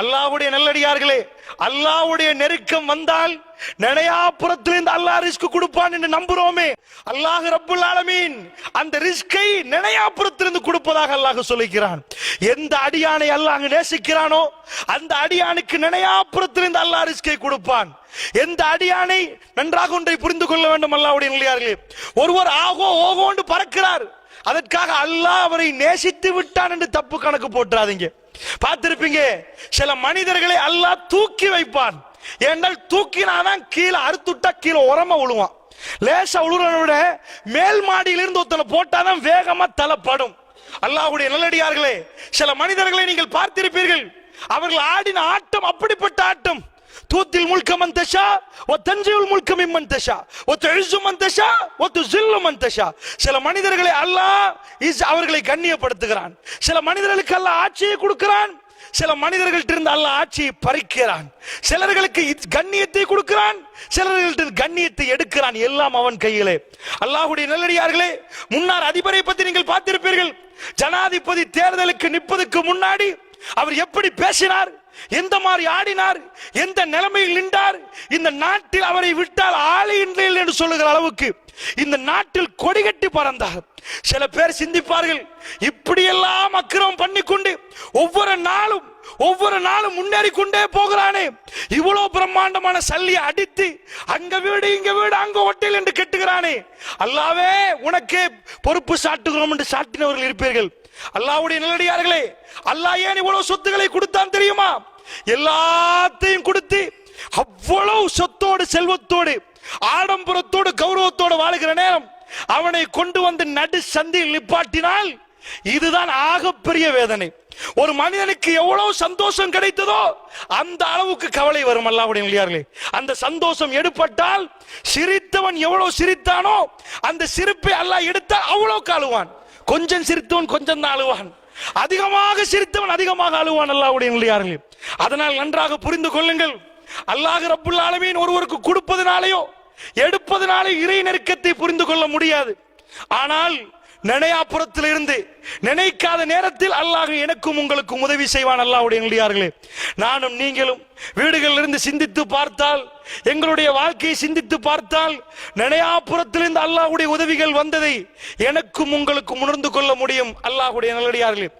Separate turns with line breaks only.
அல்லாஹ்வுடைய நல்லடியார்களே, அல்லாஹ்வுடைய நெருக்கம் வந்தால் நினையாப்புறத்திலிருந்து அல்லாஹ் ரிஸ்க் கொடுப்பான் என்று நம்புறோமே. அல்லாஹ் ரப்புல் ஆலமீன் அந்த ரிஸ்கை நினையாப்புறத்திலிருந்து கொடுப்பதாக அல்லாஹ் சொல்லுகிறான். எந்த அடியானை அல்லாஹ் நேசிக்கிறானோ அந்த அடியானுக்கு நினையாப்புறத்திலிருந்து அல்லாஹ் ரிஸ்கை கொடுப்பான். எந்த அடியானை நன்றாக ஒன்றை புரிந்து கொள்ள வேண்டும் அல்லாஹ்வுடைய நல்லடியார்களே, ஒருவர் ஆகோ ஓகோண்டு பறக்கிறார், அதற்காக அல்லாஹ் அவரை நேசித்து விட்டான் என்று தப்பு கணக்கு போட்டுறாதீங்க. பார்த்திருப்பீங்க, சில மனிதர்களை அல்லாஹ் தூக்கி வைப்பான். ஏனால் தூக்கினாதான் கீழே அறுத்துட்டா கீழே உரமா விழுவான். லேசா உழுறத விட மேல் மாடியிலிருந்து ஒருத்தனை போட்டாதான் வேகமா தலைப்படும். அல்லாஹ்வுடைய நல்லடியார்களே, சில மனிதர்களை நீங்கள் பார்த்திருப்பீர்கள், அவர்கள் ஆடின ஆட்டம் அப்படிப்பட்ட ஆட்டம். தூத்தில் முல்க மன் தஷா வ தன்ஜில் முல்க மிம்மன் தஷா வ துஇஸ்ஸு மன் தஷா வ துஸில்லு மன் தஷா. சில மனிதர்களை அல்லாஹ் அவர்களை கண்ணியப்படுத்துகிறான், சில மனிதர்களுக்கு அல்லாஹ் ஆட்சியை கொடுக்கிறான், சில மனிதர்கள்ட்ட இருந்து அல்லாஹ் ஆட்சியை பறிக்கிறான், சிலர்களுக்கு கண்ணியத்தை கொடுக்கிறான், சிலர்கள்ட்ட கண்ணியத்தை எடுக்கிறான். எல்லாம் அவன் கையிலே. அல்லாஹ்வுடைய நல்லடியார்களே, முன்னாள் அதிபரை பற்றி நீங்கள் பார்த்திருப்பீர்கள். ஜனாதிபதி தேர்தலுக்கு நிற்பதற்கு முன்னாடி அவர் எப்படி பேசினார், எந்த மாதிரி ஆடினார், எந்த நிலைமையில் நின்றார். இந்த நாட்டில் அவரை விட்டால் ஆளை இல்லை என்று சொல்லுகிற அளவுக்கு இந்த நாட்டில் கொடிகட்டி பறந்தார். சில பேர் சிந்திப்பார்கள், இப்படியெல்லாம் அக்கிரமம் பண்ணிக்கொண்டு ஒவ்வொரு நாளும் முன்னேறி கொண்டே போகிறானே, இவ்வளவு பிரம்மாண்டமான சல்லியை அடித்து அங்க வீடு இங்க வீடு அங்க ஹோட்டல் என்று கெட்டுகிறானே, அல்லாவே உனக்கே பொறுப்பு சாட்டுகிறோம் என்று சாட்டினவர்கள் இருப்பீர்கள். அல்லாஹ்வுடைய நல்லடியார்களே, அல்லாஹ் ஏன் இவ்வளவு சொத்துக்களை கொடுத்தான் தெரியுமா? எல்லாத்தையும் கொடுத்து அவ்வளவு சொத்தோடு செல்வத்தோடு ஆடம்பரத்தோடு கௌரவத்தோடு வாழுகிற நேரம் அவனை கொண்டு வந்து நடு சந்தியில் நிப்பாட்டினால் இதுதான் ஆகப்பெரிய வேதனை. ஒரு மனிதனுக்கு எவ்வளவு சந்தோஷம் கிடைத்ததோ அந்த அளவுக்கு கவலை வரும். அல்லாஹ்வுடைய நல்லடியார்களே, அந்த சந்தோஷம் எடுபட்டால் சிரித்தவன் எவ்வளவு சிரித்தானோ அந்த சிரிப்பை அல்லாஹ் எடுத்தால் அவ்வளவு அழுவான். கொஞ்சம் சிரித்தவன் கொஞ்சம் தான் அழுவான், அதிகமாக சிரித்தவன் அதிகமாக அழுவான். அல்லாஹ்வுடைய நல்லடியார்களே, அதனால் நன்றாக புரிந்து கொள்ளுங்கள், அல்லாஹ் ரப்புல் ஆலமீன் ஒருவருக்கு கொடுப்பதனாலேயோ எடுப்பதனாலே இறை நெருக்கத்தை புரிந்து கொள்ள முடியாது. ஆனால் நினையாப்புறத்தில் இருந்து நினைக்காத நேரத்தில் அல்லாஹ் எனக்கும் உங்களுக்கும் உதவி செய்வான். அல்லாஹ்வுடைய நல்லடியார்களே, நானும் நீங்களும் வீடுகளில் இருந்து சிந்தித்து பார்த்தால், எங்களுடைய வாழ்க்கையை சிந்தித்து பார்த்தால், நினையாப்புறத்திலிருந்து அல்லாஹ்வுடைய உதவிகள் வந்ததை எனக்கும் உங்களுக்கும் உணர்ந்து கொள்ள முடியும். அல்லாஹ்வுடைய நல்லடியார்களே,